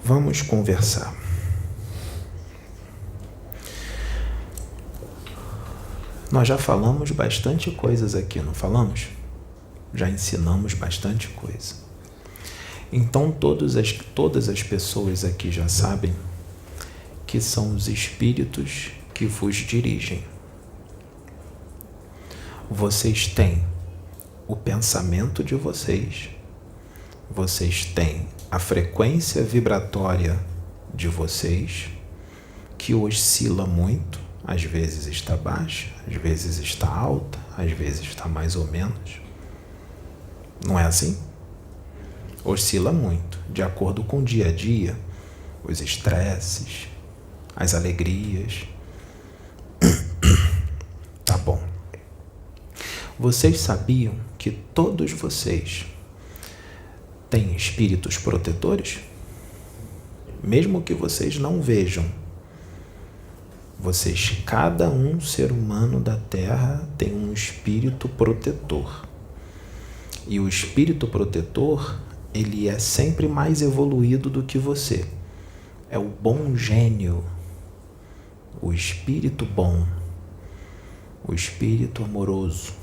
Vamos conversar. Nós já falamos bastante coisas aqui, não falamos? Já ensinamos bastante coisa. Então todas as pessoas aqui já sabem que são os espíritos que vos dirigem. Vocês têm o pensamento de vocês, vocês têm a frequência vibratória de vocês, que oscila muito, às vezes está baixa, às vezes está alta, às vezes está mais ou menos. Não é assim? Oscila muito, de acordo com o dia a dia, os estresses, as alegrias. Tá bom. Vocês sabiam que todos vocês têm espíritos protetores? Mesmo que vocês não vejam, cada um ser humano da Terra tem um espírito protetor. E o espírito protetor, ele é sempre mais evoluído do que você. É o bom gênio, o espírito bom, o espírito amoroso,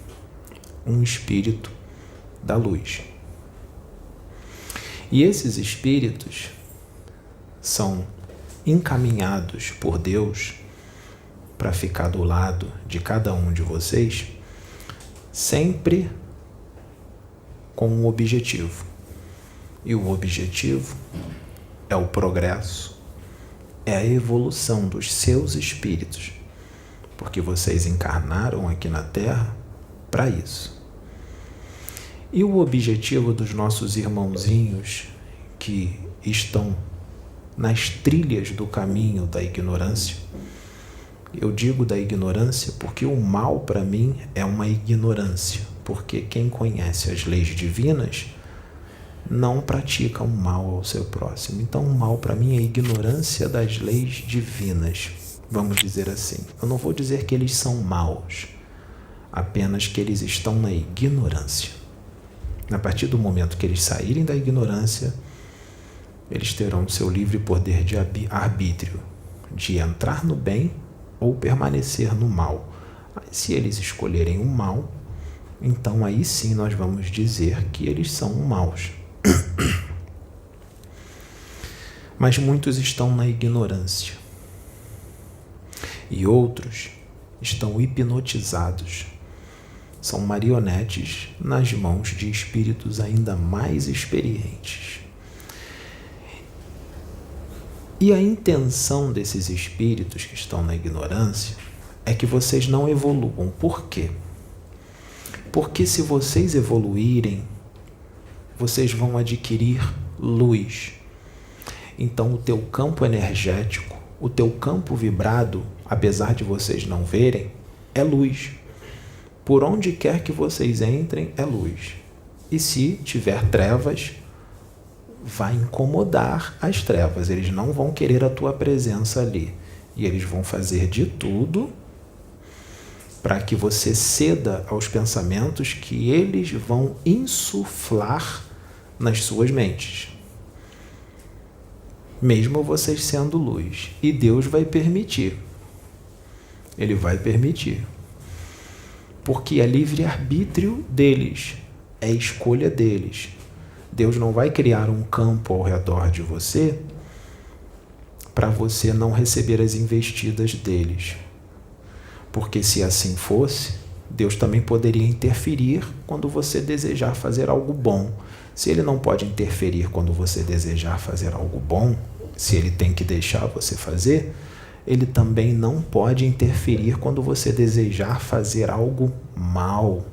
um espírito da luz. E esses espíritos são encaminhados por Deus para ficar do lado de cada um de vocês, sempre com um objetivo. E o objetivo é o progresso, é a evolução dos seus espíritos, porque vocês encarnaram aqui na Terra para isso. E o objetivo dos nossos irmãozinhos que estão nas trilhas do caminho da ignorância, eu digo da ignorância porque o mal para mim é uma ignorância, porque quem conhece as leis divinas não pratica o mal ao seu próximo. Então o mal para mim é a ignorância das leis divinas, vamos dizer assim. Eu não vou dizer que eles são maus, apenas que eles estão na ignorância. A partir do momento que eles saírem da ignorância, eles terão seu livre poder de arbítrio, de entrar no bem ou permanecer no mal. Se eles escolherem o mal, então aí sim nós vamos dizer que eles são maus. Mas muitos estão na ignorância e outros estão hipnotizados. São marionetes nas mãos de espíritos ainda mais experientes. E a intenção desses espíritos que estão na ignorância é que vocês não evoluam. Por quê? Porque se vocês evoluírem, vocês vão adquirir luz. Então o teu campo energético, o teu campo vibrado, apesar de vocês não verem, é luz. Por onde quer que vocês entrem, é luz. E se tiver trevas, vai incomodar as trevas. Eles não vão querer a tua presença ali. E eles vão fazer de tudo para que você ceda aos pensamentos que eles vão insuflar nas suas mentes. Mesmo vocês sendo luz. E Deus vai permitir. Ele vai permitir. Porque é livre-arbítrio deles. É escolha deles. Deus não vai criar um campo ao redor de você para você não receber as investidas deles. Porque se assim fosse, Deus também poderia interferir quando você desejar fazer algo bom. Se ele não pode interferir quando você desejar fazer algo bom, se ele tem que deixar você fazer, ele também não pode interferir quando você desejar fazer algo mal.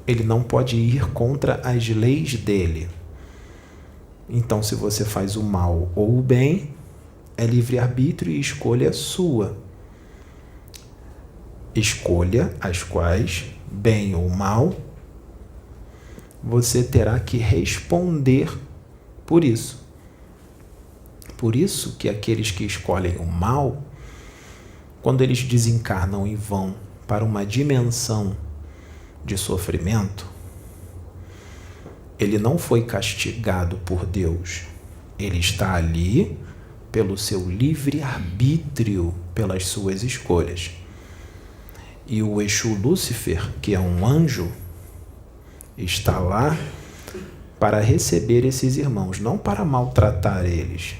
Ele não pode ir contra as leis dele. Então, se você faz o mal ou o bem, é livre-arbítrio e escolha sua. Escolha as quais, bem ou mal, você terá que responder por isso. Por isso que aqueles que escolhem o mal, quando eles desencarnam e vão para uma dimensão de sofrimento, ele não foi castigado por Deus. Ele está ali pelo seu livre-arbítrio, pelas suas escolhas. E o Exu Lúcifer, que é um anjo, está lá para receber esses irmãos, não para maltratar eles,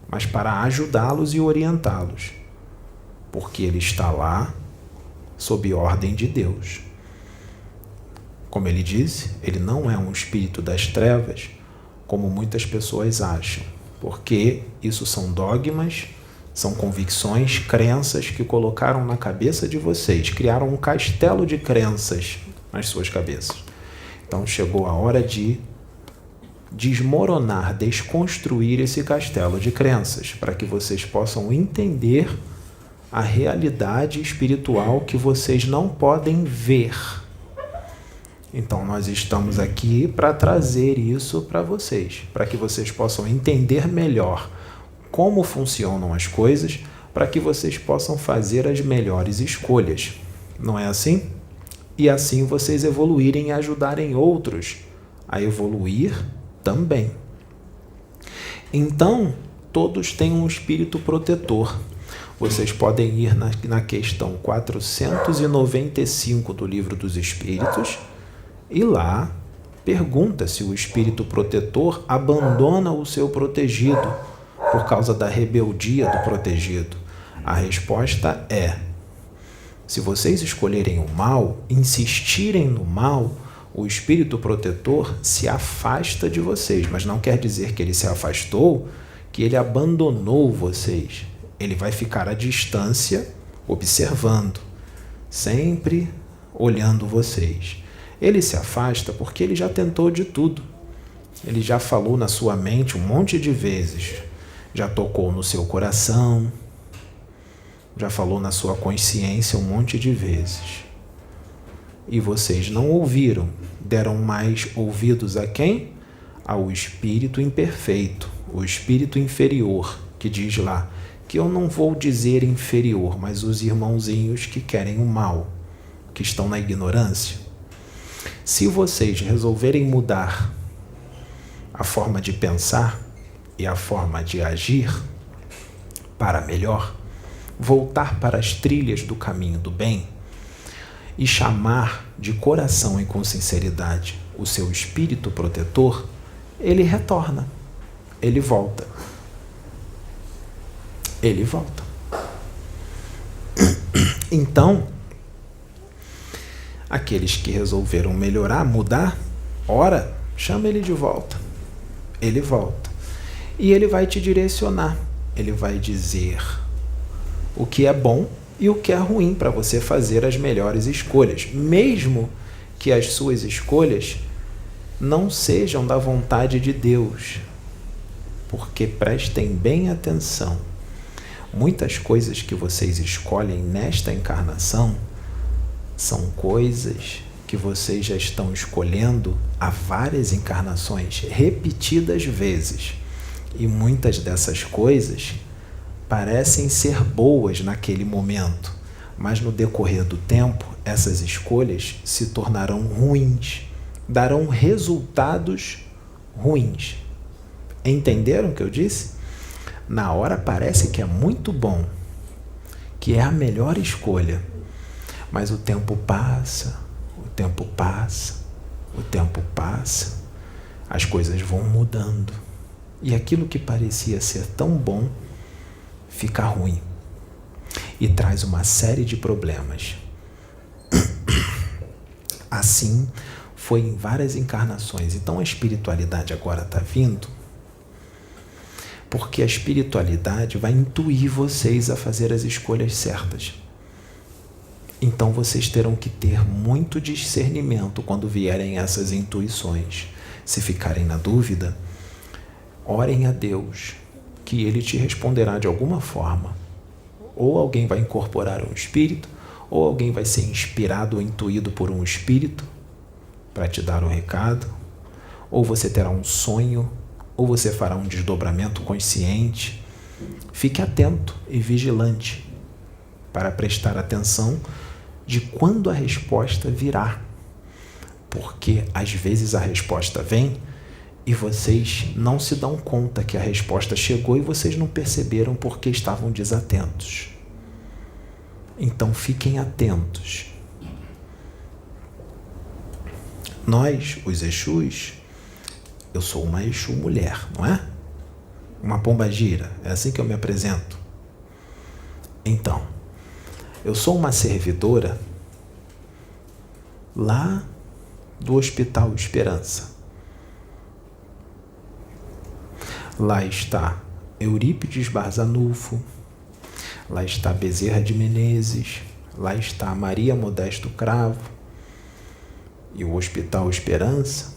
mas para ajudá-los e orientá-los, porque ele está lá sob ordem de Deus. Como ele disse, ele não é um espírito das trevas, como muitas pessoas acham, porque isso são dogmas, são convicções, crenças que colocaram na cabeça de vocês, criaram um castelo de crenças nas suas cabeças. Então chegou a hora de desmoronar, desconstruir esse castelo de crenças, para que vocês possam entender a realidade espiritual que vocês não podem ver. Então nós estamos aqui para trazer isso para vocês, para que vocês possam entender melhor como funcionam as coisas, para que vocês possam fazer as melhores escolhas. Não é assim? E assim vocês evoluírem e ajudarem outros a evoluir também. Então, todos têm um espírito protetor. Vocês podem ir na questão 495 do Livro dos Espíritos e lá pergunta se o espírito protetor abandona o seu protegido por causa da rebeldia do protegido. A resposta é: se vocês escolherem o mal, insistirem no mal, o espírito protetor se afasta de vocês, mas não quer dizer que ele se afastou, que ele abandonou vocês. Ele vai ficar à distância, observando, sempre olhando vocês. Ele se afasta porque ele já tentou de tudo. Ele já falou na sua mente um monte de vezes, já tocou no seu coração, já falou na sua consciência um monte de vezes. E vocês não ouviram, deram mais ouvidos a quem? Ao espírito imperfeito, o espírito inferior, que diz lá, que eu não vou dizer inferior, mas os irmãozinhos que querem o mal, que estão na ignorância. Se vocês resolverem mudar a forma de pensar e a forma de agir para melhor, voltar para as trilhas do caminho do bem e chamar de coração e com sinceridade o seu espírito protetor, ele retorna, ele volta. Ele volta. Então, aqueles que resolveram melhorar, mudar, ora, chama ele de volta. Ele volta. E ele vai te direcionar. Ele vai dizer o que é bom e o que é ruim para você fazer as melhores escolhas, mesmo que as suas escolhas não sejam da vontade de Deus. Porque prestem bem atenção. Muitas coisas que vocês escolhem nesta encarnação são coisas que vocês já estão escolhendo há várias encarnações, repetidas vezes. E muitas dessas coisas parecem ser boas naquele momento, mas no decorrer do tempo, essas escolhas se tornarão ruins, darão resultados ruins. Entenderam o que eu disse? Na hora parece que é muito bom, que é a melhor escolha, mas o tempo passa, o tempo passa, o tempo passa, as coisas vão mudando e aquilo que parecia ser tão bom fica ruim e traz uma série de problemas. Assim foi em várias encarnações. Então a espiritualidade agora está vindo porque a espiritualidade vai intuir vocês a fazer as escolhas certas. Então vocês terão que ter muito discernimento quando vierem essas intuições. Se ficarem na dúvida, orem a Deus, que Ele te responderá de alguma forma. Ou alguém vai incorporar um espírito, ou alguém vai ser inspirado ou intuído por um espírito para te dar um recado, ou você terá um sonho, ou você fará um desdobramento consciente. Fique atento e vigilante para prestar atenção de quando a resposta virá, porque às vezes a resposta vem e vocês não se dão conta que a resposta chegou e vocês não perceberam porque estavam desatentos. Então fiquem atentos. Nós, os Exus, eu sou uma Exu mulher, não é? Uma pombagira, é assim que eu me apresento. Então, eu sou uma servidora lá do Hospital Esperança. Lá está Eurípides Barzanufo, lá está Bezerra de Menezes, lá está Maria Modesto Cravo. E o Hospital Esperança,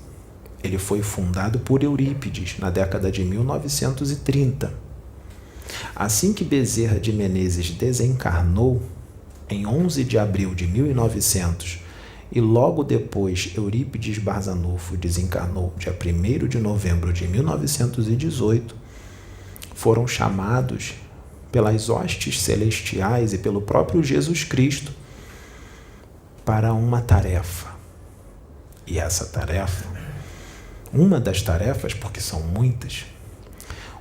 ele foi fundado por Eurípides na década de 1930. Assim que Bezerra de Menezes desencarnou, em 11 de abril de 1900, e logo depois Eurípides Barzanufo desencarnou, dia 1º de novembro de 1918, foram chamados pelas hostes celestiais e pelo próprio Jesus Cristo para uma tarefa. E essa tarefa, uma das tarefas, porque são muitas,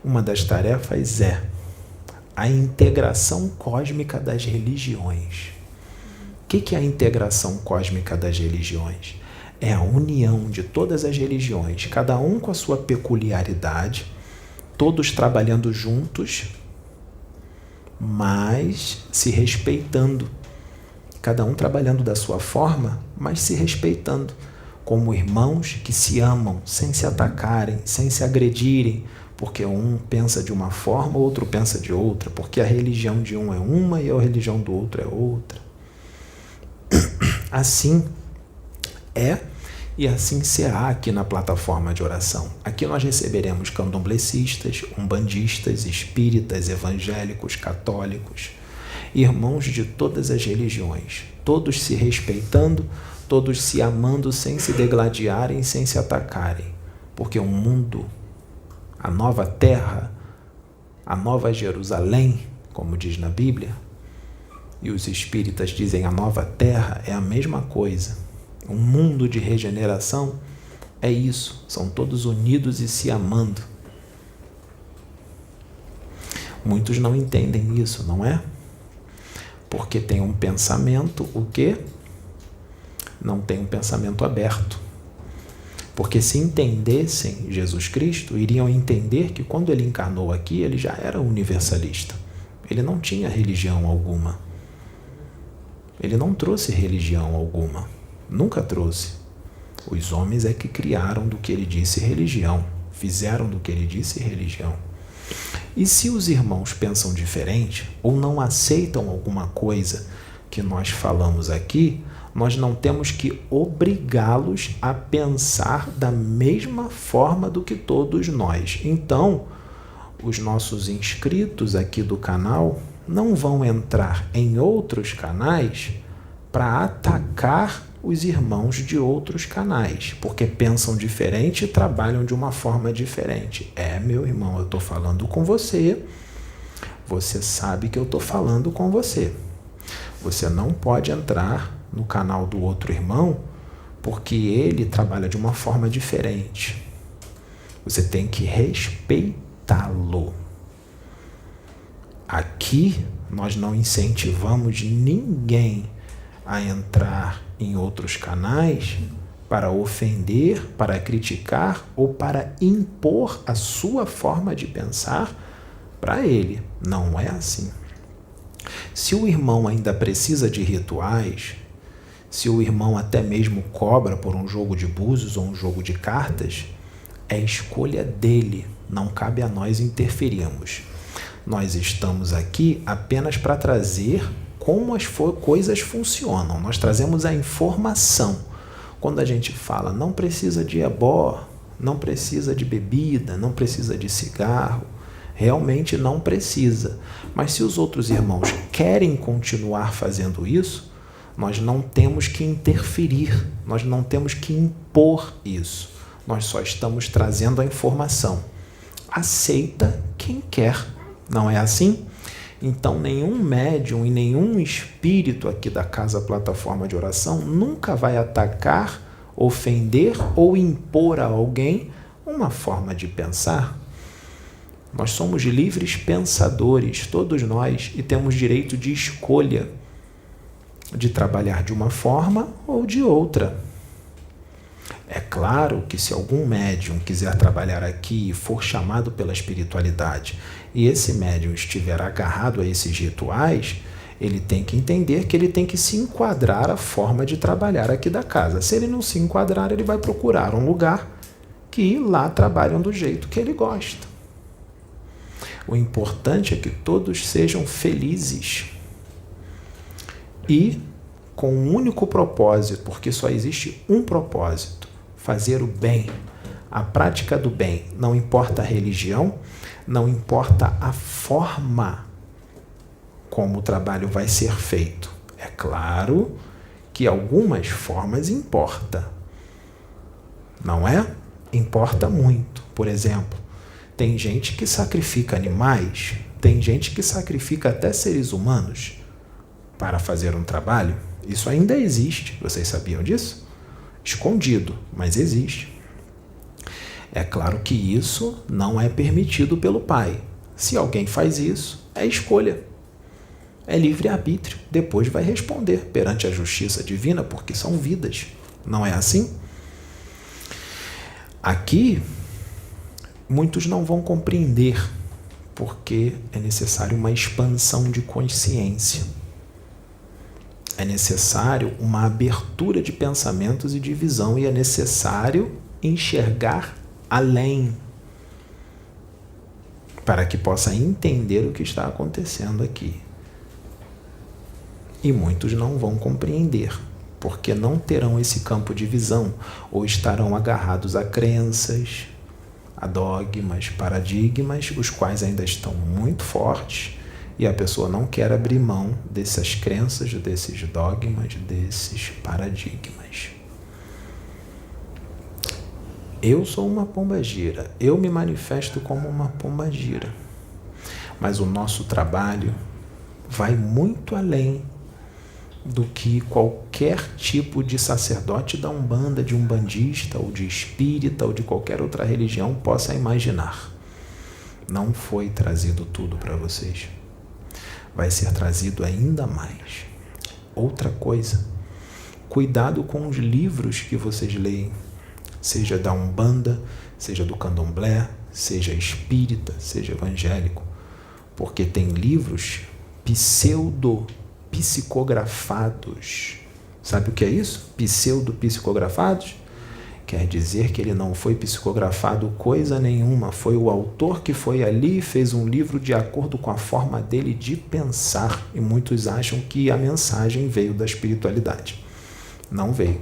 uma das tarefas é a integração cósmica das religiões. O que é a integração cósmica das religiões? É a união de todas as religiões, cada um com a sua peculiaridade, todos trabalhando juntos, mas se respeitando. Cada um trabalhando da sua forma, mas se respeitando, como irmãos que se amam, sem se atacarem, sem se agredirem, porque um pensa de uma forma, o outro pensa de outra, porque a religião de um é uma e a religião do outro é outra. Assim é e assim será aqui na plataforma de oração. Aqui nós receberemos candomblecistas, umbandistas, espíritas, evangélicos, católicos, irmãos de todas as religiões, todos se respeitando, todos se amando sem se degladiarem, sem se atacarem, porque o mundo, a nova terra, a nova Jerusalém, como diz na Bíblia, e os espíritas dizem a nova terra, é a mesma coisa. Um mundo de regeneração é isso, são todos unidos e se amando. Muitos não entendem isso, não é? Porque tem um pensamento, o quê? Não tem um pensamento aberto. Porque se entendessem Jesus Cristo, iriam entender que quando ele encarnou aqui, ele já era universalista. Ele não tinha religião alguma. Ele não trouxe religião alguma. Nunca trouxe. Os homens é que criaram do que ele disse religião. Fizeram do que ele disse religião. E se os irmãos pensam diferente ou não aceitam alguma coisa que nós falamos aqui, nós não temos que obrigá-los a pensar da mesma forma do que todos nós. Então, os nossos inscritos aqui do canal não vão entrar em outros canais para atacar os irmãos de outros canais, porque pensam diferente e trabalham de uma forma diferente. Meu irmão, eu estou falando com você, você sabe que eu estou falando com você. Você não pode entrar no canal do outro irmão porque ele trabalha de uma forma diferente. Você tem que respeitá-lo. Aqui nós não incentivamos ninguém a entrar em outros canais para ofender, para criticar ou para impor a sua forma de pensar para ele. Não é assim. Se o irmão ainda precisa de rituais, se o irmão até mesmo cobra por um jogo de búzios ou um jogo de cartas, é escolha dele, não cabe a nós interferirmos. Nós estamos aqui apenas para trazer como as coisas funcionam. Nós trazemos a informação. Quando a gente fala, não precisa de ebó, não precisa de bebida, não precisa de cigarro, realmente não precisa. Mas se os outros irmãos querem continuar fazendo isso, nós não temos que interferir, nós não temos que impor isso. Nós só estamos trazendo a informação. Aceita quem quer. Não é assim? Então, nenhum médium e nenhum espírito aqui da Casa Plataforma de Oração nunca vai atacar, ofender ou impor a alguém uma forma de pensar. Nós somos livres pensadores, todos nós, e temos direito de escolha de trabalhar de uma forma ou de outra. É claro que se algum médium quiser trabalhar aqui e for chamado pela espiritualidade e esse médium estiver agarrado a esses rituais, ele tem que entender que ele tem que se enquadrar à forma de trabalhar aqui da casa. Se ele não se enquadrar, ele vai procurar um lugar que lá trabalham do jeito que ele gosta. O importante é que todos sejam felizes e com um único propósito, porque só existe um propósito: fazer o bem. A prática do bem, não importa a religião, não importa a forma como o trabalho vai ser feito. É claro que algumas formas importa, não é? Importa muito. Por exemplo, tem gente que sacrifica animais, tem gente que sacrifica até seres humanos para fazer um trabalho. Isso ainda existe, vocês sabiam disso? Escondido, mas existe. É claro que isso não é permitido pelo Pai. Se alguém faz isso, é escolha. É livre-arbítrio. Depois vai responder perante a justiça divina, porque são vidas. Não é assim? Aqui, muitos não vão compreender, porque é necessário uma expansão de consciência. É necessário uma abertura de pensamentos e de visão, e é necessário enxergar além, para que possa entender o que está acontecendo aqui. E muitos não vão compreender, porque não terão esse campo de visão, ou estarão agarrados a crenças, a dogmas, paradigmas, os quais ainda estão muito fortes, e a pessoa não quer abrir mão dessas crenças, desses dogmas, desses paradigmas. Eu sou uma pombagira, eu me manifesto como uma pombagira, mas o nosso trabalho vai muito além do que qualquer tipo de sacerdote da Umbanda, de umbandista, ou de espírita, ou de qualquer outra religião possa imaginar. Não foi trazido tudo para vocês. Vai ser trazido ainda mais. Outra coisa, cuidado com os livros que vocês leem, seja da Umbanda, seja do Candomblé, seja espírita, seja evangélico, porque tem livros pseudo-psicografados. Sabe o que é isso? Pseudo-psicografados? Quer dizer que ele não foi psicografado coisa nenhuma, foi o autor que foi ali e fez um livro de acordo com a forma dele de pensar, e muitos acham que a mensagem veio da espiritualidade. Não veio.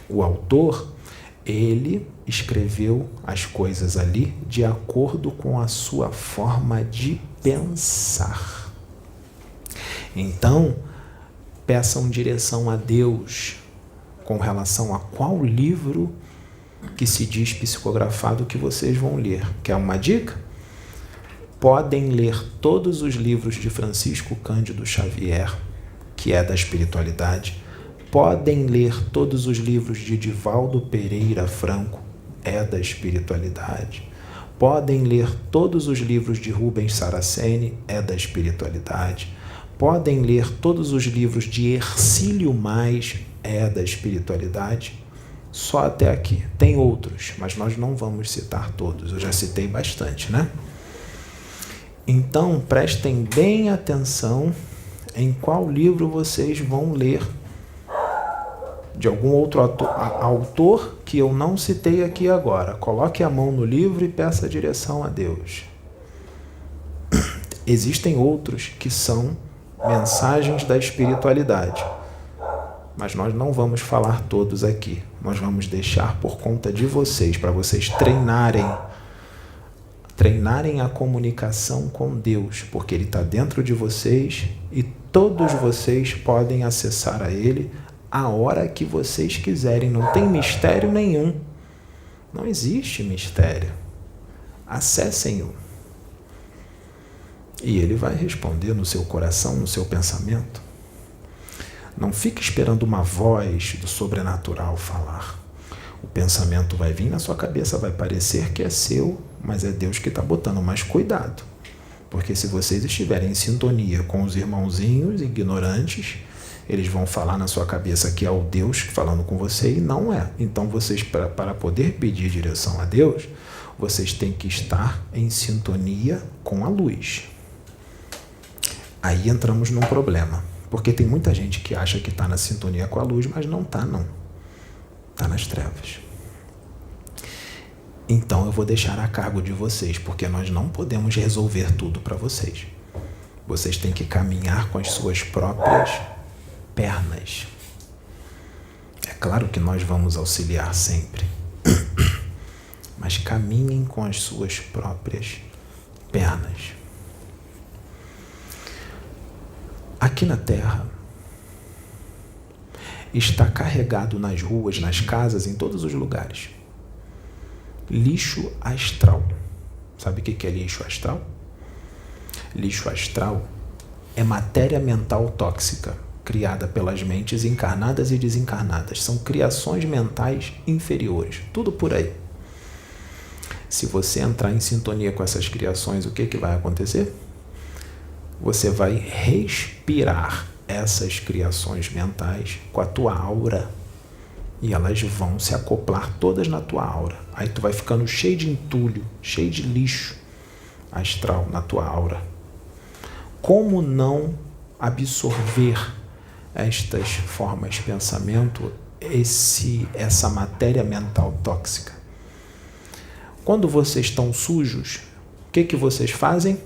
O autor, ele escreveu as coisas ali de acordo com a sua forma de pensar. Então, peçam direção a Deus com relação a qual livro que se diz psicografado que vocês vão ler. Quer uma dica? Podem ler todos os livros de Francisco Cândido Xavier, que é da espiritualidade. Podem ler todos os livros de Divaldo Pereira Franco, é da espiritualidade. Podem ler todos os livros de Rubens Saraceni, é da espiritualidade. Podem ler todos os livros de Hercílio Mais, é da espiritualidade. Só até aqui. Tem outros, mas nós não vamos citar todos. Eu já citei bastante, né? Então, prestem bem atenção em qual livro vocês vão ler de algum outro autor que eu não citei aqui agora. Coloque a mão no livro e peça direção a Deus. Existem outros que são mensagens da espiritualidade, mas nós não vamos falar todos aqui. Nós vamos deixar por conta de vocês, para vocês treinarem a comunicação com Deus, porque Ele está dentro de vocês e todos vocês podem acessar a Ele a hora que vocês quiserem. Não tem mistério nenhum. Não existe mistério. Acessem-o. E Ele vai responder no seu coração, no seu pensamento. Não fique esperando uma voz do sobrenatural falar. O pensamento vai vir na sua cabeça, vai parecer que é seu, mas é Deus que está botando. Mas cuidado, porque se vocês estiverem em sintonia com os irmãozinhos ignorantes, eles vão falar na sua cabeça que é o Deus falando com você e não é. Então vocês, para poder pedir direção a Deus, vocês têm que estar em sintonia com a luz. Aí entramos num problema, porque tem muita gente que acha que está na sintonia com a luz, mas não está, não. Está nas trevas. Então eu vou deixar a cargo de vocês, porque nós não podemos resolver tudo para vocês. Vocês têm que caminhar com as suas próprias pernas. É claro que nós vamos auxiliar sempre, mas caminhem com as suas próprias pernas. Aqui na Terra está carregado nas ruas, nas casas, em todos os lugares, lixo astral. Sabe o que é lixo astral? Lixo astral é matéria mental tóxica, criada pelas mentes encarnadas e desencarnadas. São criações mentais inferiores, tudo por aí. Se você entrar em sintonia com essas criações, o que vai acontecer? Você vai respirar essas criações mentais com a tua aura e elas vão se acoplar todas na tua aura. Aí tu vai ficando cheio de entulho, cheio de lixo astral na tua aura. Como não absorver estas formas de pensamento, essa matéria mental tóxica? Quando vocês estão sujos, o que vocês fazem?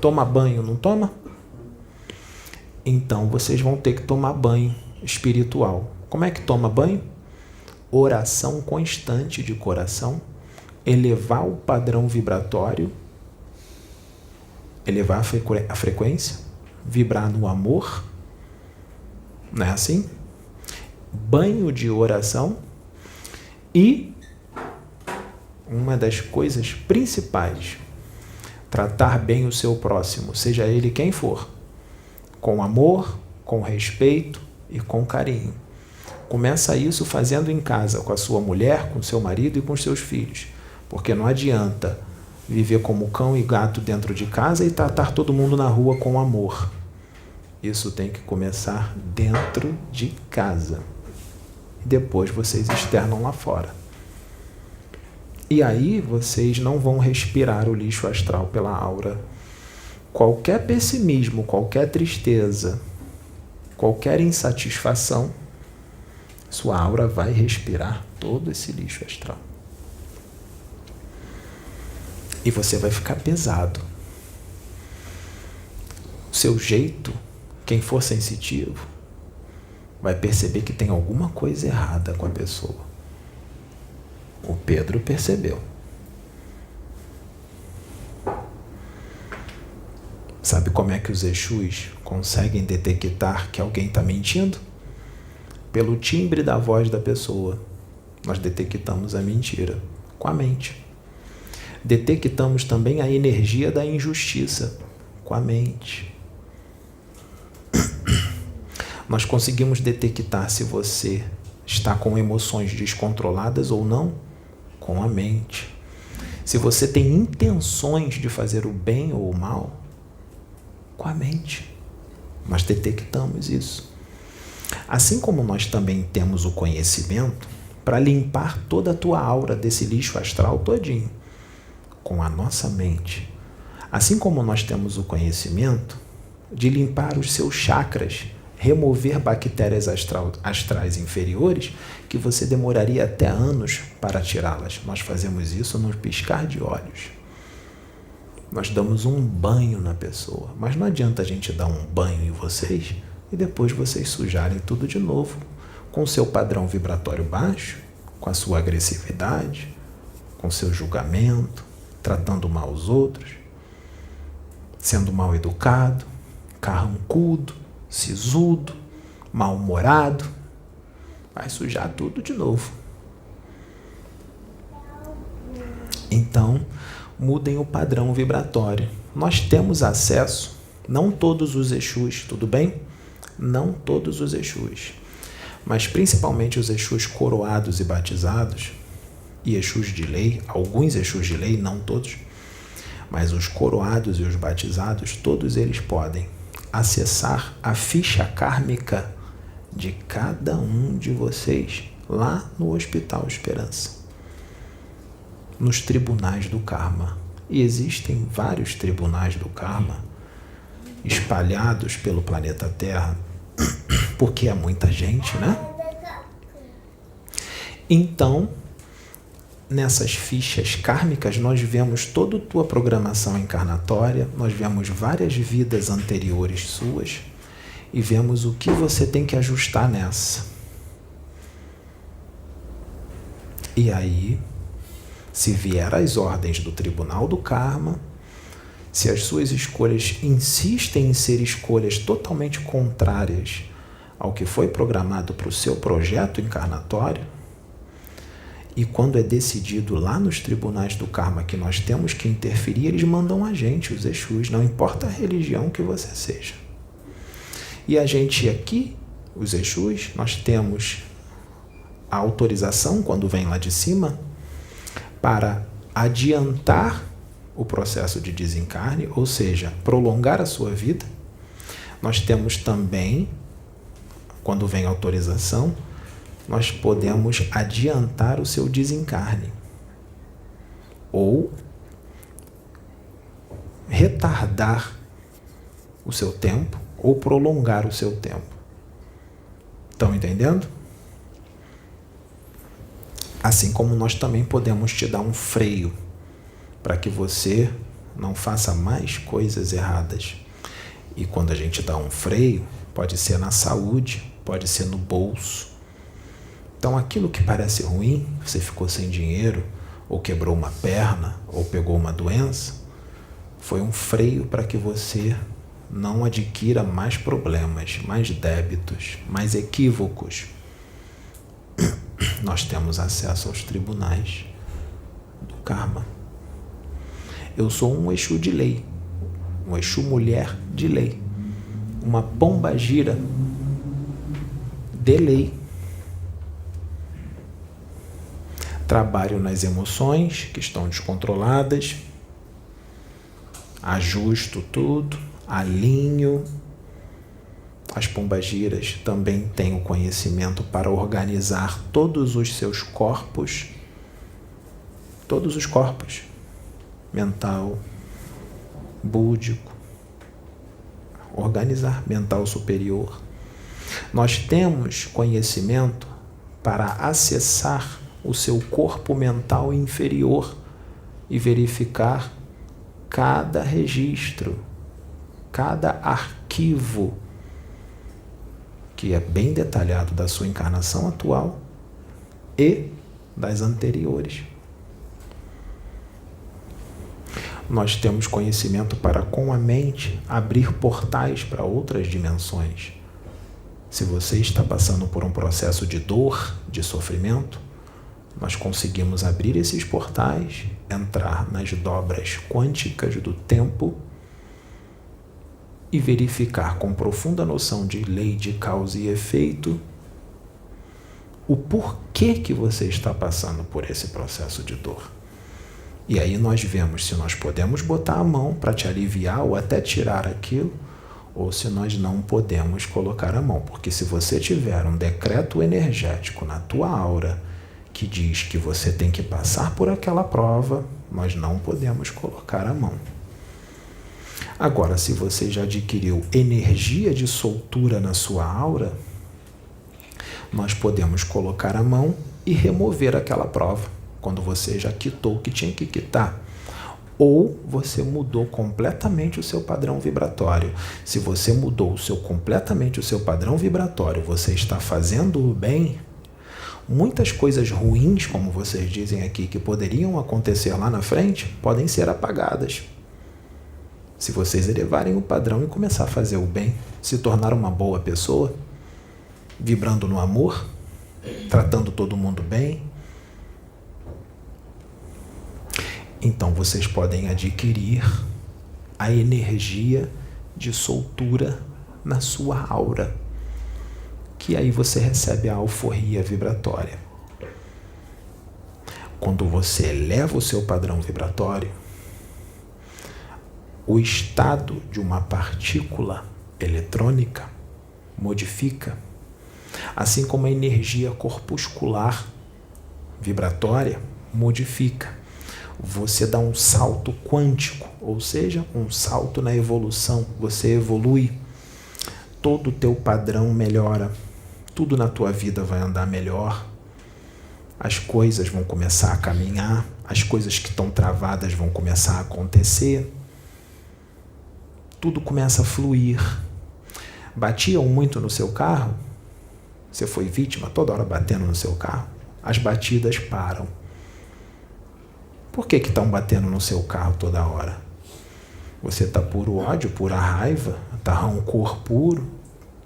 Toma banho, não toma? Então vocês vão ter que tomar banho espiritual. Como é que toma banho? Oração constante de coração, elevar o padrão vibratório, elevar a frequência, vibrar no amor, não é assim? Banho de oração e uma das coisas principais, tratar bem o seu próximo, seja ele quem for, com amor, com respeito e com carinho. Começa isso fazendo em casa, com a sua mulher, com seu marido e com seus filhos, porque não adianta viver como cão e gato dentro de casa e tratar todo mundo na rua com amor. Isso tem que começar dentro de casa. Depois vocês externam lá fora. E aí vocês não vão respirar o lixo astral pela aura. Qualquer pessimismo, qualquer tristeza, qualquer insatisfação, sua aura vai respirar todo esse lixo astral. E você vai ficar pesado. O seu jeito, quem for sensitivo, vai perceber que tem alguma coisa errada com a pessoa. O Pedro percebeu. Sabe como é que os Exus conseguem detectar que alguém está mentindo? Pelo timbre da voz da pessoa. Nós detectamos a mentira com a mente. Detectamos também a energia da injustiça com a mente. Nós conseguimos detectar se você está com emoções descontroladas ou não com a mente. Se você tem intenções de fazer o bem ou o mal com a mente. Nós detectamos isso. Assim como nós também temos o conhecimento para limpar toda a tua aura desse lixo astral todinho com a nossa mente. Assim como nós temos o conhecimento de limpar os seus chakras, remover bactérias astrais inferiores que você demoraria até anos para tirá-las. Nós fazemos isso no piscar de olhos. Nós damos um banho na pessoa, mas não adianta a gente dar um banho em vocês e depois vocês sujarem tudo de novo, com o seu padrão vibratório baixo, com a sua agressividade, com o seu julgamento, tratando mal os outros, sendo mal educado, carrancudo, sisudo, mal-humorado. Vai sujar tudo de novo. Então, mudem o padrão vibratório. Nós temos acesso, não todos os Exus, tudo bem? Não todos os Exus, mas principalmente os Exus coroados e batizados, e Exus de lei, alguns Exus de lei, não todos, mas os coroados e os batizados, todos eles podem acessar a ficha kármica de cada um de vocês lá no Hospital Esperança, nos tribunais do karma. E existem vários tribunais do karma espalhados pelo planeta Terra, porque é muita gente, né? Então, nessas fichas kármicas, nós vemos toda a tua programação encarnatória, nós vemos várias vidas anteriores suas e vemos o que você tem que ajustar nessa. E aí, se vier as ordens do Tribunal do Karma, se as suas escolhas insistem em ser escolhas totalmente contrárias ao que foi programado para o seu projeto encarnatório, e quando é decidido lá nos tribunais do karma que nós temos que interferir, eles mandam a gente, os Exus, não importa a religião que você seja. E a gente aqui, os Exus, nós temos a autorização, quando vem lá de cima, para adiantar o processo de desencarne, ou seja, prolongar a sua vida. Nós temos também, quando vem autorização, nós podemos adiantar o seu desencarne ou retardar o seu tempo ou prolongar o seu tempo. Estão entendendo? Assim como nós também podemos te dar um freio para que você não faça mais coisas erradas. E quando a gente dá um freio, pode ser na saúde, pode ser no bolso. Então aquilo que parece ruim, você ficou sem dinheiro, ou quebrou uma perna, ou pegou uma doença, foi um freio para que você não adquira mais problemas, mais débitos, mais equívocos. Nós temos acesso aos tribunais do karma. Eu sou um Exu de lei, um Exu mulher de lei, uma pombagira de lei. Trabalho nas emoções que estão descontroladas, ajusto tudo, alinho. As pombagiras também têm o conhecimento para organizar todos os seus corpos, todos os corpos, mental, búdico, organizar mental superior. Nós temos conhecimento para acessar o seu corpo mental inferior e verificar cada registro, cada arquivo que é bem detalhado da sua encarnação atual e das anteriores. Nós temos conhecimento para, com a mente, abrir portais para outras dimensões. Se você está passando por um processo de dor, de sofrimento, nós conseguimos abrir esses portais, entrar nas dobras quânticas do tempo e verificar com profunda noção de lei de causa e efeito o porquê que você está passando por esse processo de dor. E aí nós vemos se nós podemos botar a mão para te aliviar ou até tirar aquilo, ou se nós não podemos colocar a mão. Porque se você tiver um decreto energético na tua aura que diz que você tem que passar por aquela prova, nós não podemos colocar a mão. Agora, se você já adquiriu energia de soltura na sua aura, nós podemos colocar a mão e remover aquela prova, quando você já quitou o que tinha que quitar. Ou você mudou completamente o seu padrão vibratório. Se você mudou completamente o seu padrão vibratório, você está fazendo o bem, muitas coisas ruins, como vocês dizem aqui, que poderiam acontecer lá na frente, podem ser apagadas. Se vocês elevarem o padrão e começar a fazer o bem, se tornar uma boa pessoa, vibrando no amor, tratando todo mundo bem, então vocês podem adquirir a energia de soltura na sua aura, que aí você recebe a alforria vibratória. Quando você eleva o seu padrão vibratório, o estado de uma partícula eletrônica modifica, assim como a energia corpuscular vibratória modifica. Você dá um salto quântico, ou seja, um salto na evolução. Você evolui, todo o teu padrão melhora, tudo na tua vida vai andar melhor, as coisas vão começar a caminhar, as coisas que estão travadas vão começar a acontecer, tudo começa a fluir. Batiam muito no seu carro? Você foi vítima toda hora batendo no seu carro? As batidas param. Por que estão batendo no seu carro toda hora? Você está puro ódio, pura raiva, está rancor puro,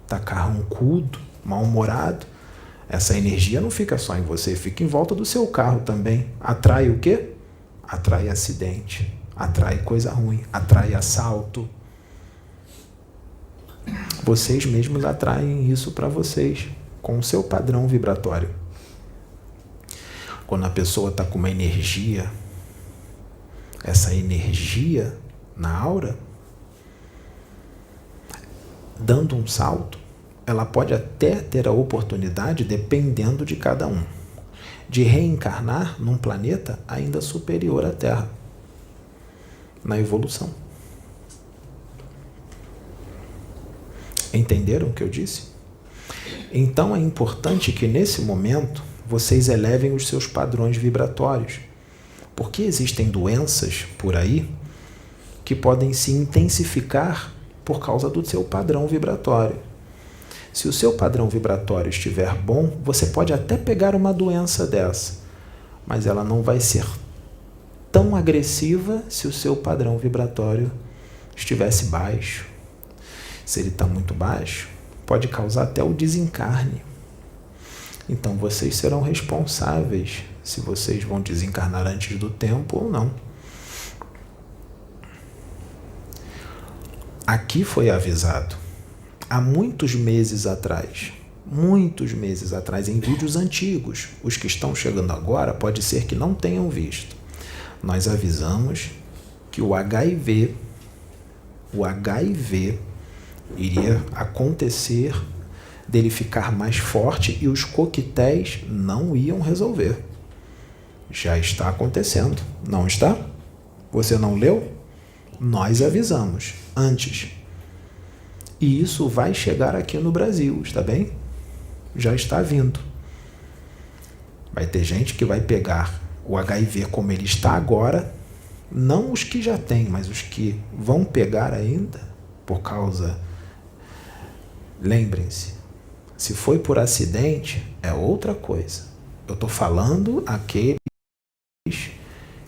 está carrancudo, mal-humorado. Essa energia não fica só em você, fica em volta do seu carro também. Atrai o quê? Atrai acidente, atrai coisa ruim, atrai assalto. Vocês mesmos atraem isso para vocês, com o seu padrão vibratório. Quando a pessoa está com uma energia, essa energia na aura, dando um salto, ela pode até ter a oportunidade, dependendo de cada um, de reencarnar num planeta ainda superior à Terra, na evolução. Entenderam o que eu disse? Então é importante que nesse momento vocês elevem os seus padrões vibratórios, porque existem doenças por aí que podem se intensificar por causa do seu padrão vibratório. Se o seu padrão vibratório estiver bom, você pode até pegar uma doença dessa, mas ela não vai ser tão agressiva se o seu padrão vibratório estivesse baixo. Se ele está muito baixo, pode causar até o desencarne. Então vocês serão responsáveis se vocês vão desencarnar antes do tempo ou não. Aqui foi avisado há muitos meses atrás, em vídeos antigos. Os que estão chegando agora pode ser que não tenham visto. Nós avisamos que o HIV iria acontecer, dele ficar mais forte, e os coquetéis não iam resolver. Já está acontecendo, não está? Você não leu? Nós avisamos antes. E isso vai chegar aqui no Brasil, está bem? Já está vindo. Vai ter gente que vai pegar o HIV como ele está agora, não os que já têm, mas os que vão pegar ainda, por causa... Lembrem-se, se foi por acidente, é outra coisa. Eu estou falando aqueles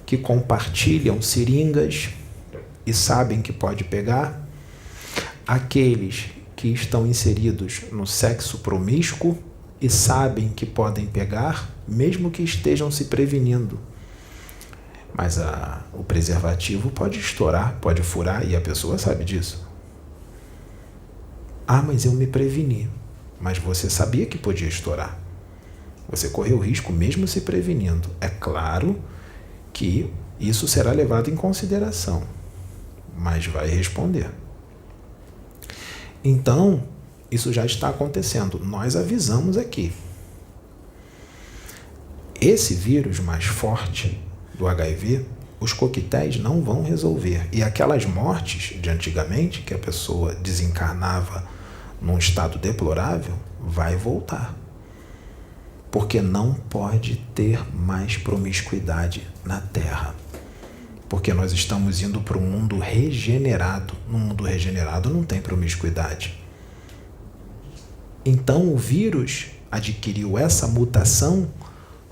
que compartilham seringas e sabem que pode pegar, aqueles que estão inseridos no sexo promíscuo e sabem que podem pegar, mesmo que estejam se prevenindo. Mas o preservativo pode estourar, pode furar, e a pessoa sabe disso. Ah, mas eu me preveni. Mas você sabia que podia estourar. Você correu risco mesmo se prevenindo. É claro que isso será levado em consideração, mas vai responder. Então, isso já está acontecendo. Nós avisamos aqui. Esse vírus mais forte do HIV, os coquetéis não vão resolver. E aquelas mortes de antigamente, que a pessoa desencarnava num estado deplorável, vai voltar. Porque não pode ter mais promiscuidade na Terra. Porque nós estamos indo para um mundo regenerado. No mundo regenerado não tem promiscuidade. Então o vírus adquiriu essa mutação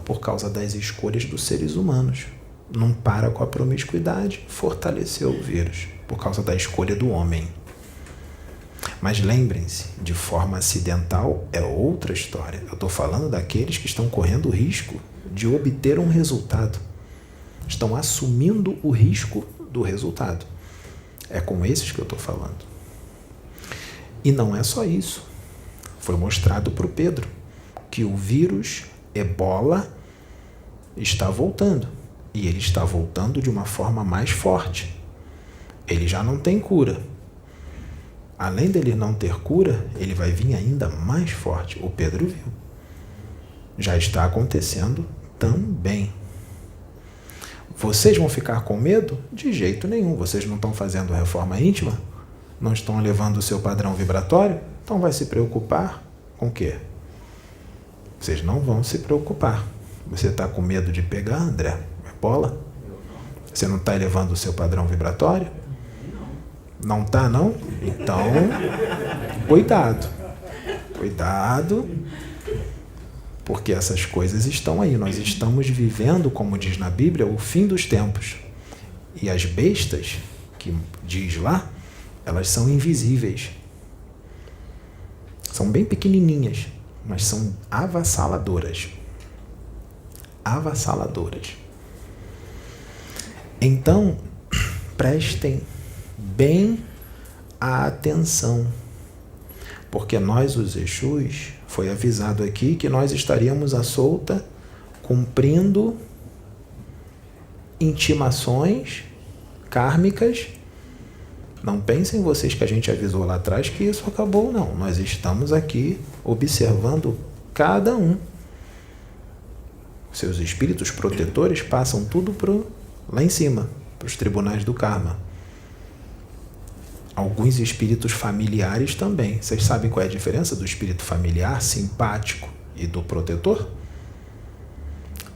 por causa das escolhas dos seres humanos. Não para com a promiscuidade, fortaleceu o vírus por causa da escolha do homem. Mas lembrem-se, de forma acidental é outra história. Eu estou falando daqueles que estão correndo o risco de obter um resultado. Estão assumindo o risco do resultado. É com esses que eu estou falando. E não é só isso. Foi mostrado para o Pedro que o vírus Ebola está voltando. E ele está voltando de uma forma mais forte. Ele já não tem cura. Além dele não ter cura, ele vai vir ainda mais forte. O Pedro viu. Já está acontecendo também. Vocês vão ficar com medo? De jeito nenhum. Vocês não estão fazendo reforma íntima? Não estão elevando o seu padrão vibratório? Então vai se preocupar com o quê? Vocês não vão se preocupar. Você está com medo de pegar, André? Bola? Você não está elevando o seu padrão vibratório? Não está, não? Então, cuidado. Cuidado, porque essas coisas estão aí. Nós estamos vivendo, como diz na Bíblia, o fim dos tempos. E as bestas, que diz lá, elas são invisíveis. São bem pequenininhas, mas são avassaladoras. Avassaladoras. Então, prestem bem a atenção, porque nós, os Exus, foi avisado aqui que nós estaríamos à solta cumprindo intimações kármicas. Não pensem vocês que a gente avisou lá atrás que isso acabou, não. Nós estamos aqui observando cada um. Seus espíritos protetores passam tudo lá em cima, para os tribunais do karma. Alguns espíritos familiares também. Vocês sabem qual é a diferença do espírito familiar, simpático, e do protetor?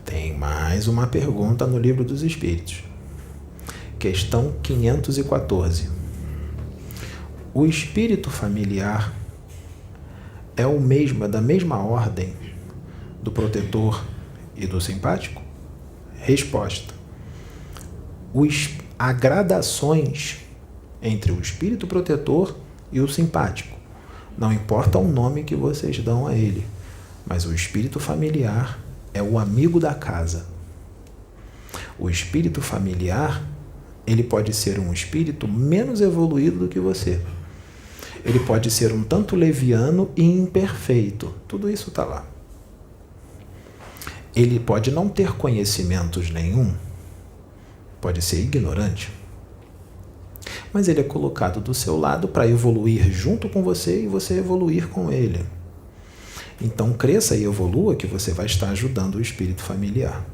Tem mais uma pergunta no Livro dos Espíritos. Questão 514. O espírito familiar é o mesmo, é da mesma ordem do protetor e do simpático? Resposta. Há gradações entre o espírito protetor e o simpático. Não importa o nome que vocês dão a ele, mas o espírito familiar é o amigo da casa. O espírito familiar, ele pode ser um espírito menos evoluído do que você. Ele pode ser um tanto leviano e imperfeito. Tudo isso está lá. Ele pode não ter conhecimentos nenhum, pode ser ignorante, mas ele é colocado do seu lado para evoluir junto com você e você evoluir com ele. Então cresça e evolua que você vai estar ajudando o espírito familiar.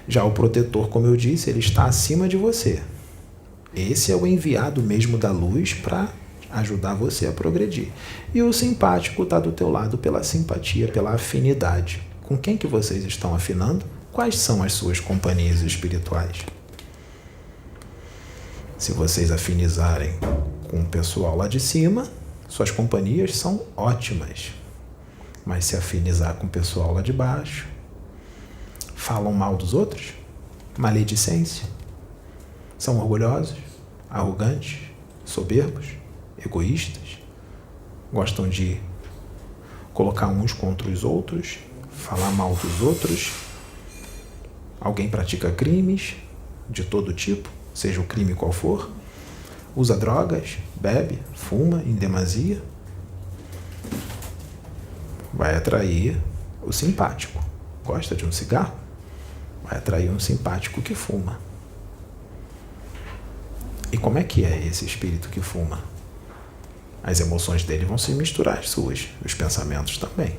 Já o protetor, como eu disse, ele está acima de você. Esse é o enviado mesmo da luz para ajudar você a progredir. E o simpático está do teu lado pela simpatia, pela afinidade. Com quem que vocês estão afinando? Quais são as suas companhias espirituais? Se vocês afinizarem com o pessoal lá de cima, suas companhias são ótimas. Mas se afinizar com o pessoal lá de baixo, falam mal dos outros, maledicência, são orgulhosos, arrogantes, soberbos, egoístas, gostam de colocar uns contra os outros, falar mal dos outros. Alguém pratica crimes de todo tipo, seja o crime qual for, usa drogas, bebe, fuma em demasia, vai atrair o simpático. Gosta de um cigarro? Vai atrair um simpático que fuma. E como é que é esse espírito que fuma? As emoções dele vão se misturar às suas, os pensamentos também.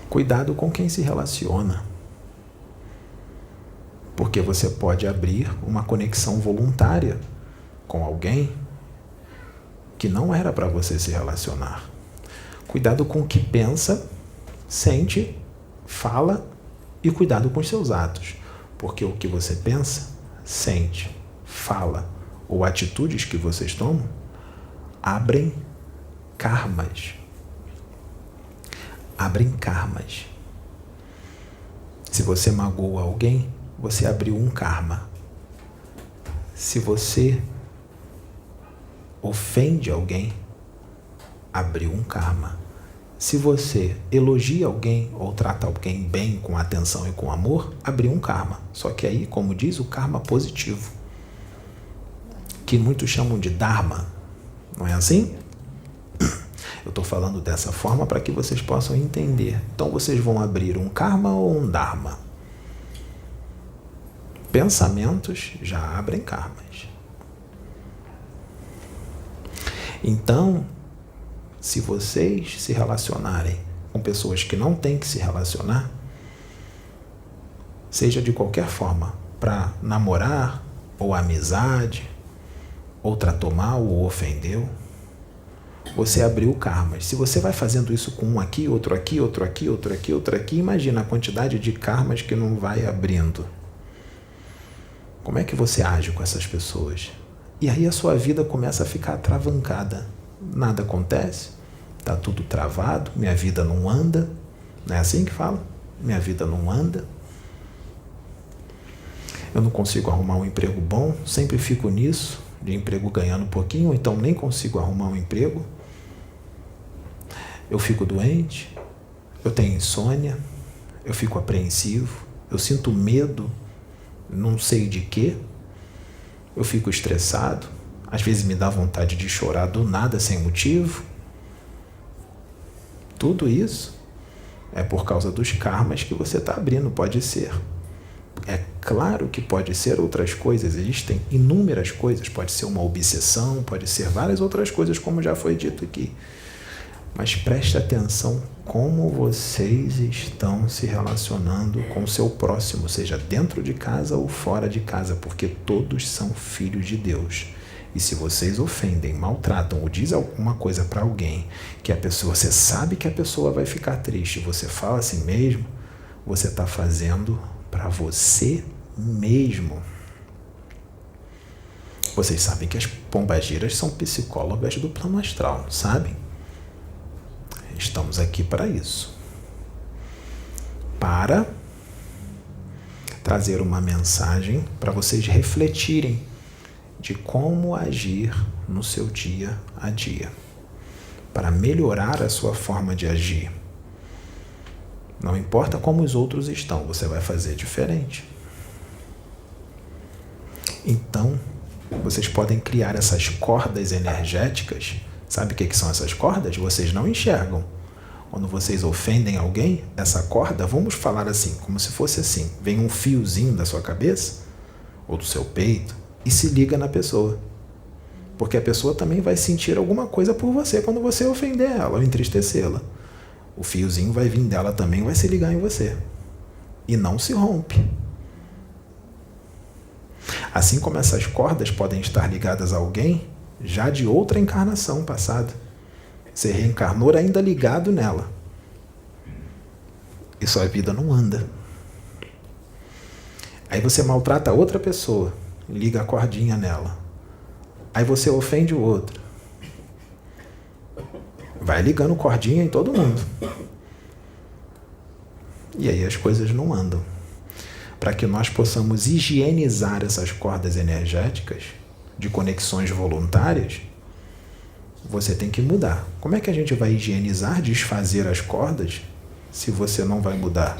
Cuidado com quem se relaciona, porque você pode abrir uma conexão voluntária com alguém que não era para você se relacionar. Cuidado com o que pensa, sente, fala e cuidado com os seus atos, porque o que você pensa, sente, fala ou atitudes que vocês tomam abrem karmas. Abrem karmas. Se você magoa alguém, você abriu um karma. Se você ofende alguém, abriu um karma. Se você elogia alguém ou trata alguém bem, com atenção e com amor, abriu um karma. Só que aí, como diz, o karma positivo, que muitos chamam de dharma. Não é assim? Eu estou falando dessa forma para que vocês possam entender. Então vocês vão abrir um karma ou um dharma? Pensamentos já abrem karmas. Então, se vocês se relacionarem com pessoas que não têm que se relacionar, seja de qualquer forma, para namorar, ou amizade, ou tratou mal, ou ofendeu, você abriu karmas. Se você vai fazendo isso com um aqui, outro aqui, outro aqui, outro aqui, outro aqui, imagina a quantidade de karmas que não vai abrindo. Como é que você age com essas pessoas? E aí a sua vida começa a ficar travancada. Nada acontece, está tudo travado, minha vida não anda. Não é assim que fala? Minha vida não anda. Eu não consigo arrumar um emprego bom, sempre fico nisso, de emprego ganhando um pouquinho, ou então nem consigo arrumar um emprego. Eu fico doente, eu tenho insônia, eu fico apreensivo, eu sinto medo, não sei de quê, eu fico estressado, às vezes me dá vontade de chorar do nada, sem motivo. Tudo isso é por causa dos karmas que você está abrindo, pode ser. É claro que pode ser outras coisas, existem inúmeras coisas, pode ser uma obsessão, pode ser várias outras coisas, como já foi dito aqui. Mas preste atenção como vocês estão se relacionando com o seu próximo, seja dentro de casa ou fora de casa, porque todos são filhos de Deus. E se vocês ofendem, maltratam ou dizem alguma coisa para alguém, que a pessoa, você sabe que a pessoa vai ficar triste, você fala assim mesmo, você está fazendo para você mesmo. Vocês sabem que as pombagiras são psicólogas do plano astral, não sabem? Estamos aqui para isso. Para trazer uma mensagem para vocês refletirem de como agir no seu dia a dia, para melhorar a sua forma de agir. Não importa como os outros estão, você vai fazer diferente. Então, vocês podem criar essas cordas energéticas. Sabe o que são essas cordas? Vocês não enxergam. Quando vocês ofendem alguém, essa corda, vamos falar assim, como se fosse assim, vem um fiozinho da sua cabeça, ou do seu peito, e se liga na pessoa. Porque a pessoa também vai sentir alguma coisa por você quando você ofender ela ou entristecê-la. O fiozinho vai vir dela também, vai se ligar em você. E não se rompe. Assim como essas cordas podem estar ligadas a alguém já de outra encarnação passada. Você reencarnou ainda ligado nela. E sua vida não anda. Aí você maltrata outra pessoa, liga a cordinha nela. Aí você ofende o outro. Vai ligando cordinha em todo mundo. E aí as coisas não andam. Para que nós possamos higienizar essas cordas energéticas de conexões voluntárias, você tem que mudar. Como é que a gente vai higienizar, desfazer as cordas, se você não vai mudar?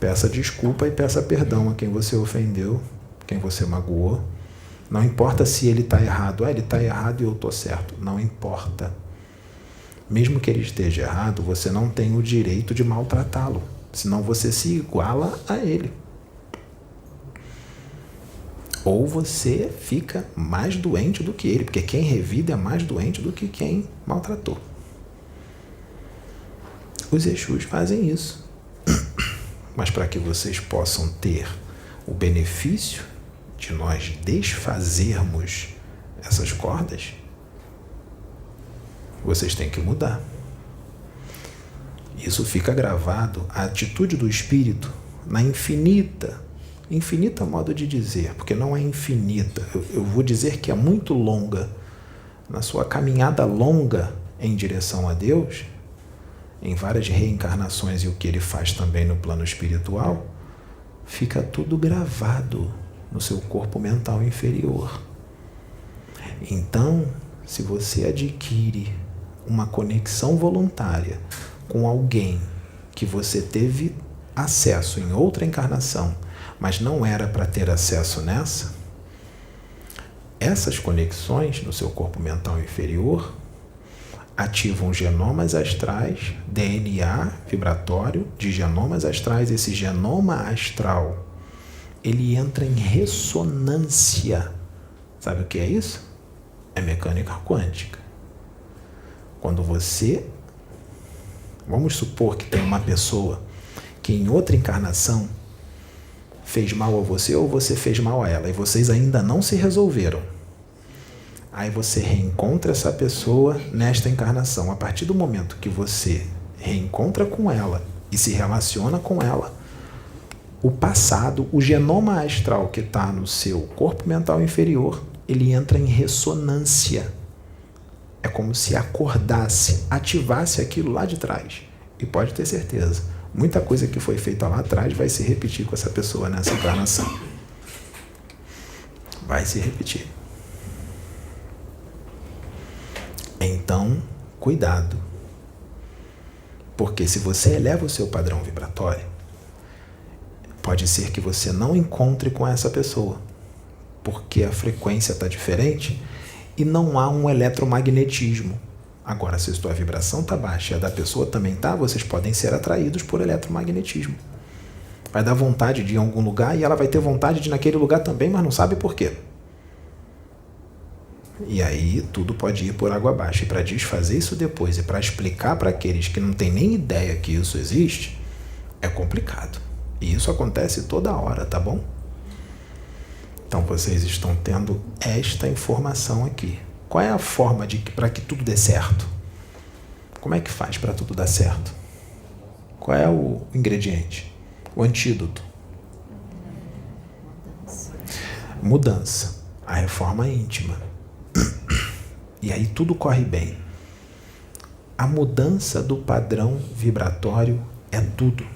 Peça desculpa e peça perdão a quem você ofendeu, quem você magoou. Não importa se ele está errado. Ele está errado e eu estou certo. Não importa. Mesmo que ele esteja errado, você não tem o direito de maltratá-lo. Senão você se iguala a ele. Ou você fica mais doente do que ele, porque quem revida é mais doente do que quem maltratou. Os Exus fazem isso. Mas para que vocês possam ter o benefício de nós desfazermos essas cordas, vocês têm que mudar. Isso fica gravado, a atitude do espírito, na infinita modo de dizer, porque não é infinita, eu vou dizer que é muito longa, na sua caminhada longa em direção a Deus, em várias reencarnações e o que ele faz também no plano espiritual, fica tudo gravado no seu corpo mental inferior. Então, se você adquire uma conexão voluntária com alguém que você teve acesso em outra encarnação, mas não era para ter acesso nessa, essas conexões no seu corpo mental inferior ativam genomas astrais, DNA vibratório de genomas astrais. Esse genoma astral, ele entra em ressonância. Sabe o que é isso? É mecânica quântica. Quando você... Vamos supor que tem uma pessoa que em outra encarnação fez mal a você ou você fez mal a ela e vocês ainda não se resolveram. Aí você reencontra essa pessoa nesta encarnação. A partir do momento que você reencontra com ela e se relaciona com ela, o passado, o genoma astral que está no seu corpo mental inferior, ele entra em ressonância. É como se acordasse, ativasse aquilo lá de trás. E pode ter certeza, muita coisa que foi feita lá atrás vai se repetir com essa pessoa nessa encarnação. Vai se repetir. Então, cuidado. Porque se você eleva o seu padrão vibratório, pode ser que você não encontre com essa pessoa. Porque a frequência está diferente e não há um eletromagnetismo. Agora, se a sua vibração está baixa e a da pessoa também está, vocês podem ser atraídos por eletromagnetismo. Vai dar vontade de ir a algum lugar e ela vai ter vontade de ir naquele lugar também, mas não sabe por quê. E aí tudo pode ir por água abaixo. E para desfazer isso depois e para explicar para aqueles que não têm nem ideia que isso existe, é complicado. E isso acontece toda hora, tá bom? Então vocês estão tendo esta informação aqui. Qual é a forma para que tudo dê certo? Como é que faz para tudo dar certo? Qual é o ingrediente? O antídoto? Mudança. A reforma íntima. E aí tudo corre bem. A mudança do padrão vibratório é tudo.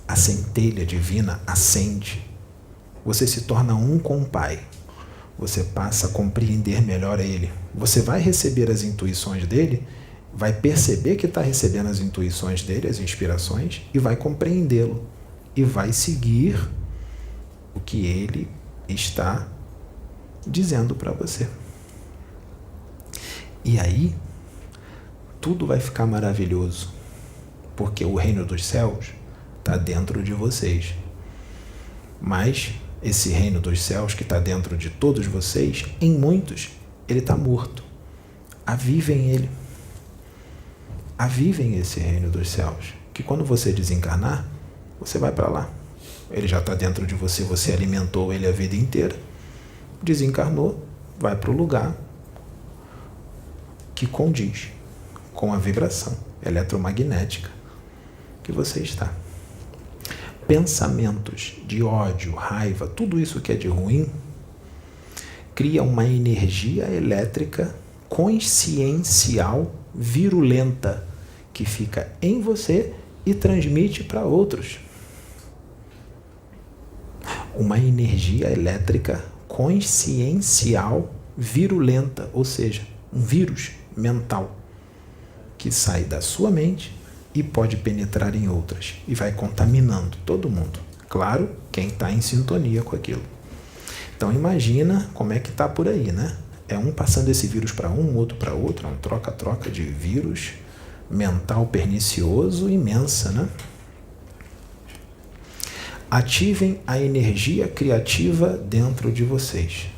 A centelha divina acende. Você se torna um com o Pai. Você passa a compreender melhor Ele. Você vai receber as intuições dele, vai perceber que está recebendo as intuições dele, as inspirações, e vai compreendê-lo. E vai seguir o que ele está dizendo para você. E aí, tudo vai ficar maravilhoso, porque o reino dos céus está dentro de vocês. Mas esse reino dos céus que está dentro de todos vocês, em muitos, ele está morto. Avivem ele. Avivem esse reino dos céus, que quando você desencarnar, você vai para lá. Ele já está dentro de você, você alimentou ele a vida inteira. Desencarnou, vai para o lugar que condiz com a vibração eletromagnética que você está. Pensamentos de ódio, raiva, tudo isso que é de ruim, cria uma energia elétrica consciencial virulenta que fica em você e transmite para outros. Uma energia elétrica consciencial virulenta, ou seja, um vírus mental que sai da sua mente e pode penetrar em outras e vai contaminando todo mundo. Claro, quem está em sintonia com aquilo. Então imagina como é que está por aí, né? É um passando esse vírus para um, outro para outro, é um troca-troca de vírus mental pernicioso imensa, né? Ativem a energia criativa dentro de vocês.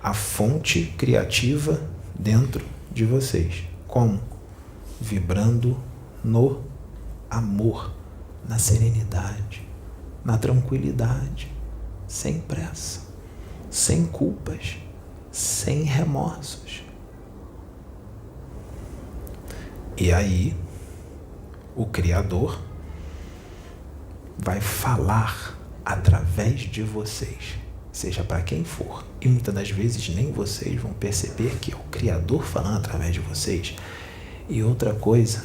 A fonte criativa dentro de vocês. Como? Vibrando no amor, na serenidade, na tranquilidade, sem pressa, sem culpas, sem remorsos. E aí, o Criador vai falar através de vocês, seja para quem for. E muitas das vezes nem vocês vão perceber que é o Criador falando através de vocês. E outra coisa,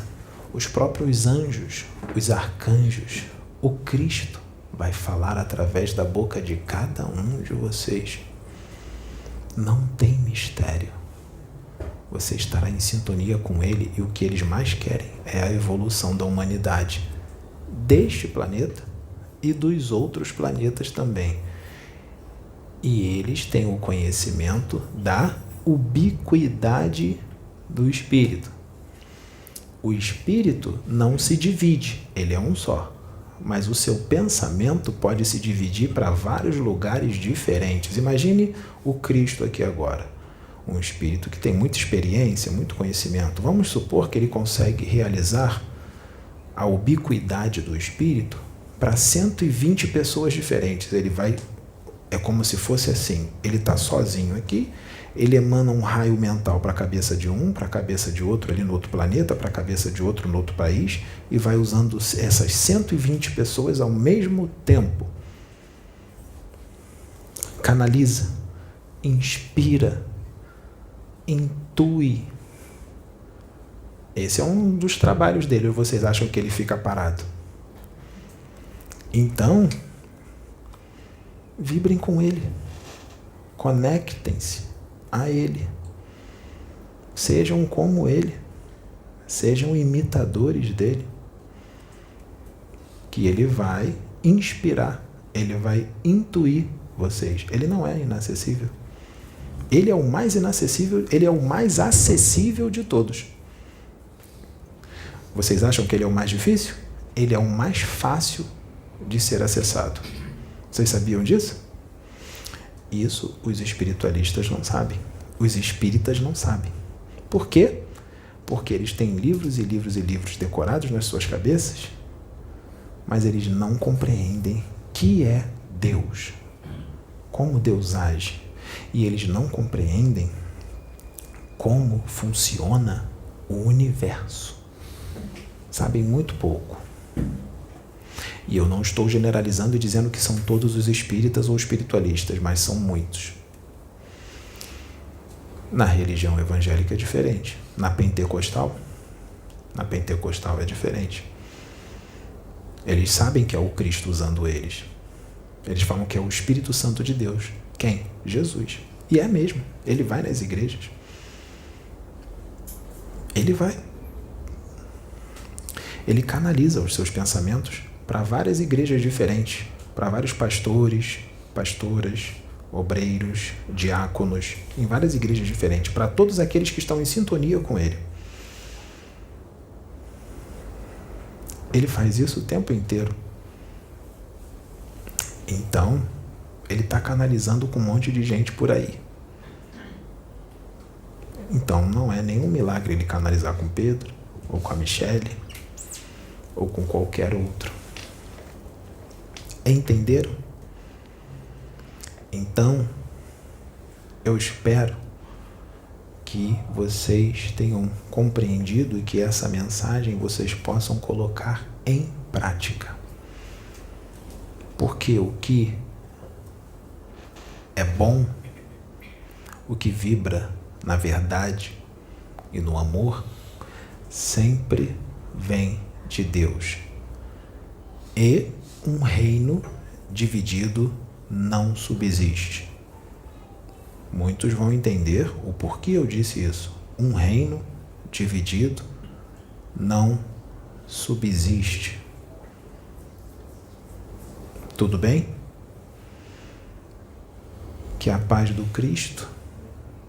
os próprios anjos, os arcanjos, o Cristo vai falar através da boca de cada um de vocês. Não tem mistério. Você estará em sintonia com Ele e o que eles mais querem é a evolução da humanidade deste planeta e dos outros planetas também. E eles têm o conhecimento da ubiquidade do Espírito. O Espírito não se divide, ele é um só. Mas o seu pensamento pode se dividir para vários lugares diferentes. Imagine o Cristo aqui agora. Um espírito que tem muita experiência, muito conhecimento. Vamos supor que ele consegue realizar a ubiquidade do espírito para 120 pessoas diferentes. Ele vai... É como se fosse assim. Ele está sozinho aqui. Ele emana um raio mental para a cabeça de um, para a cabeça de outro ali no outro planeta, para a cabeça de outro no outro país, e vai usando essas 120 pessoas ao mesmo tempo. Canaliza, inspira, intui. Esse é um dos trabalhos dele. Ou vocês acham que ele fica parado? Então, vibrem com ele. Conectem-se a ele. Sejam como ele. Sejam imitadores dele. Que ele vai inspirar. Ele vai intuir vocês. Ele não é inacessível. Ele é o mais inacessível, ele é o mais acessível de todos. Vocês acham que ele é o mais difícil? Ele é o mais fácil de ser acessado. Vocês sabiam disso? Isso os espiritualistas não sabem. Os espíritas não sabem. Por quê? Porque eles têm livros e livros e livros decorados nas suas cabeças, mas eles não compreendem que é Deus, como Deus age. E eles não compreendem como funciona o universo. Sabem muito pouco. E eu não estou generalizando e dizendo que são todos os espíritas ou espiritualistas, mas são muitos. Na religião evangélica é diferente. Na pentecostal é diferente. Eles sabem que é o Cristo usando eles. Eles falam que é o Espírito Santo de Deus. Quem? Jesus. E é mesmo. Ele vai nas igrejas. Ele vai. Ele canaliza os seus pensamentos para várias igrejas diferentes, para vários pastores, pastoras, obreiros, diáconos, em várias igrejas diferentes, para todos aqueles que estão em sintonia com ele. Ele faz isso o tempo inteiro. Então, ele está canalizando com um monte de gente por aí. Então, não é nenhum milagre ele canalizar com Pedro, ou com a Michele, ou com qualquer outro. Entenderam? Então, eu espero que vocês tenham compreendido e que essa mensagem vocês possam colocar em prática. Porque o que é bom, o que vibra na verdade e no amor, sempre vem de Deus. E um reino dividido não subsiste. Muitos vão entender o porquê eu disse isso. Um reino dividido não subsiste. Tudo bem? Que a paz do Cristo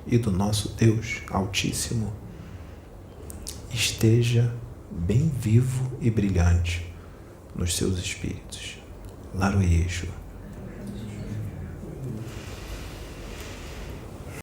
e do nosso Deus Altíssimo esteja bem vivo e brilhante nos seus espíritos. Laroyeixo.